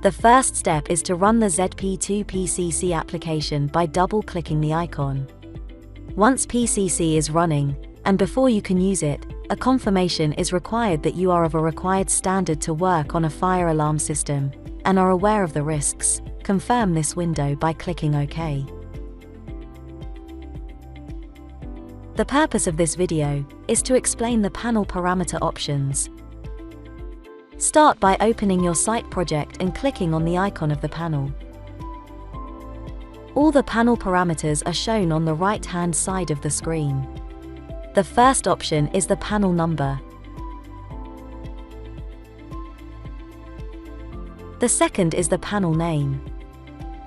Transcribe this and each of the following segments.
The first step is to run the ZP2 PCC application by double-clicking the icon. Once PCC is running, and before you can use it, a confirmation is required that you are of a required standard to work on a fire alarm system, and are aware of the risks. Confirm this window by clicking OK. The purpose of this video is to explain the panel parameter options. Start by opening your site project and clicking on the icon of the panel. All the panel parameters are shown on the right-hand side of the screen. The first option is the panel number. The second is the panel name.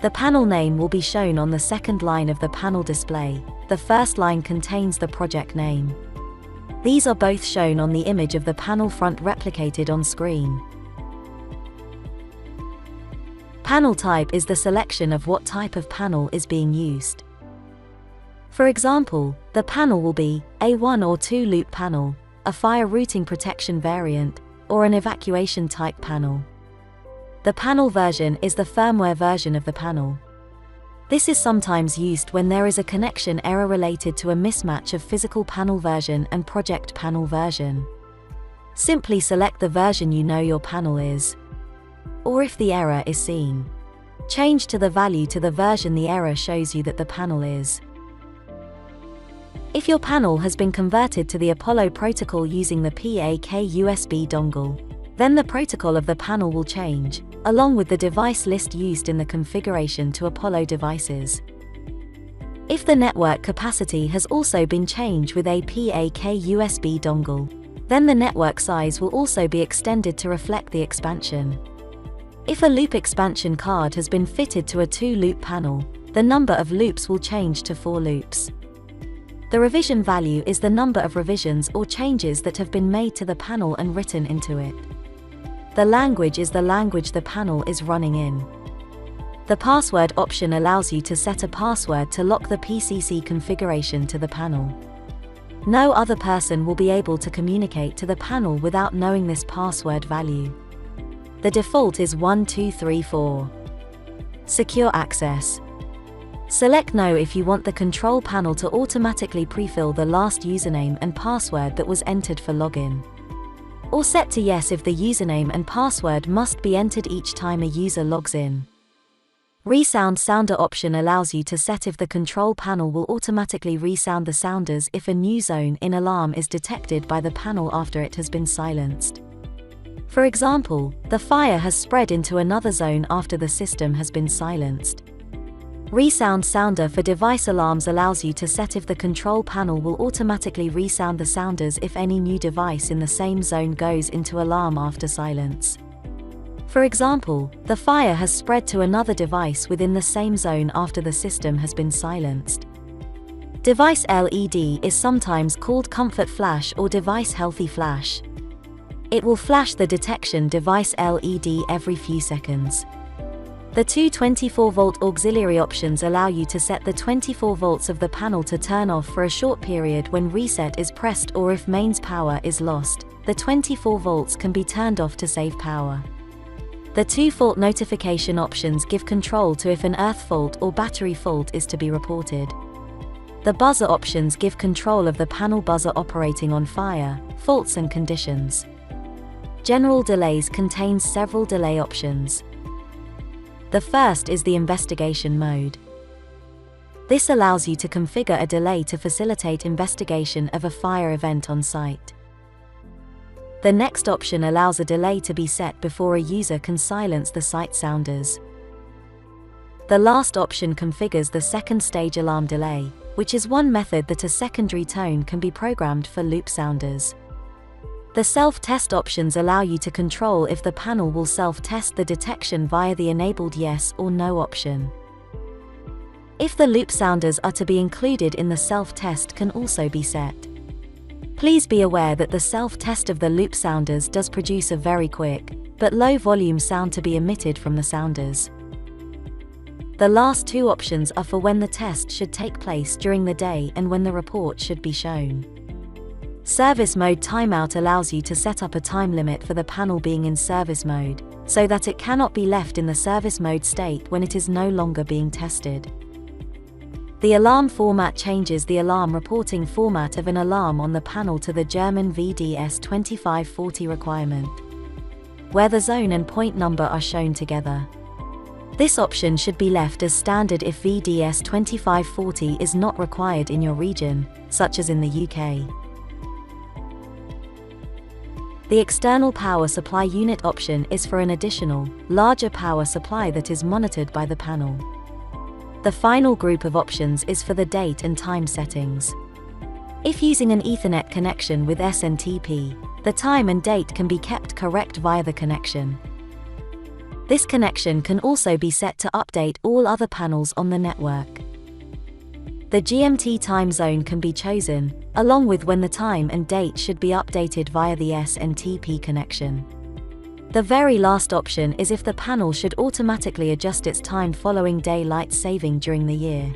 The panel name will be shown on the second line of the panel display. The first line contains the project name. These are both shown on the image of the panel front replicated on screen. Panel type is the selection of what type of panel is being used. For example, the panel will be a 1 or 2 loop panel, a fire routing protection variant, or an evacuation type panel. The panel version is the firmware version of the panel. This is sometimes used when there is a connection error related to a mismatch of physical panel version and project panel version. Simply select the version you know your panel is. Or if the error is seen, change to the value to the version the error shows you that the panel is. If your panel has been converted to the Apollo protocol using the PAK USB dongle, then the protocol of the panel will change, along with the device list used in the configuration to Apollo devices. If the network capacity has also been changed with a PAK USB dongle, then the network size will also be extended to reflect the expansion. If a loop expansion card has been fitted to a 2-loop panel, the number of loops will change to 4 loops. The revision value is the number of revisions or changes that have been made to the panel and written into it. The language is the language the panel is running in. The password option allows you to set a password to lock the PCC configuration to the panel. No other person will be able to communicate to the panel without knowing this password value. The default is 1234. Secure access. Select No if you want the control panel to automatically pre-fill the last username and password that was entered for login. Or set to Yes if the username and password must be entered each time a user logs in. Resound Sounder option allows you to set if the control panel will automatically resound the sounders if a new zone in alarm is detected by the panel after it has been silenced. For example, the fire has spread into another zone after the system has been silenced. Resound Sounder for device alarms allows you to set if the control panel will automatically resound the sounders if any new device in the same zone goes into alarm after silence. For example, the fire has spread to another device within the same zone after the system has been silenced. Device LED is sometimes called Comfort Flash or Device Healthy Flash. It will flash the detection device LED every few seconds. The two 24-volt auxiliary options allow you to set the 24 volts of the panel to turn off for a short period when reset is pressed or if mains power is lost. The 24 volts can be turned off to save power. The two fault notification options give control to if an earth fault or battery fault is to be reported. The buzzer options give control of the panel buzzer operating on fire, faults and conditions. General delays contains several delay options. The first is the investigation mode. This allows you to configure a delay to facilitate investigation of a fire event on site. The next option allows a delay to be set before a user can silence the site sounders. The last option configures the second stage alarm delay, which is one method that a secondary tone can be programmed for loop sounders. The self-test options allow you to control if the panel will self-test the detection via the enabled yes or no option. If the loop sounders are to be included in the self-test can also be set. Please be aware that the self-test of the loop sounders does produce a very quick, but low volume sound to be emitted from the sounders. The last two options are for when the test should take place during the day and when the report should be shown. Service mode timeout allows you to set up a time limit for the panel being in service mode. so that it cannot be left in the service mode state when it is no longer being tested. The alarm format changes the alarm reporting format of an alarm on the panel to the German VDS 2540 requirement, where the zone and point number are shown together. This option should be left as standard if VDS 2540 is not required in your region, such as in the UK. The external power supply unit option is for an additional, larger power supply that is monitored by the panel. The final group of options is for the date and time settings. If using an Ethernet connection with SNTP, the time and date can be kept correct via the connection. This connection can also be set to update all other panels on the network. The Gmt Time Zone can be chosen, along with when the time and date should be updated via the SNTP connection. The very last option is if the panel should automatically adjust its time following daylight saving during the year.